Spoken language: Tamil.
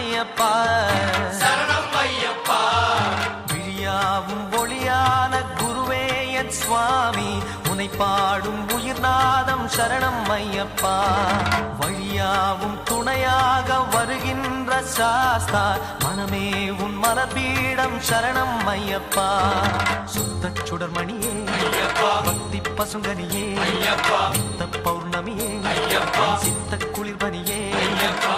ஐயப்பா சரணம் ஐயப்பா. விழியாவும் ஒளியான குருவே என் சுவாமி உனை பாடும் உயிர்நாதம் சரணம் ஐயப்பா வழியாவும் துணையாக வருகின்ற சாஸ்தா மனமே உன் மலபீடம் சரணம் ஐயப்பா சுத்த சுடர்மணியே ஐயப்பா. பக்தி பசுங்கனியே ஐயப்பா. சித்த பௌர்ணமியே ஐயப்பா. சித்த குளிர்பனியே ஐயப்பா.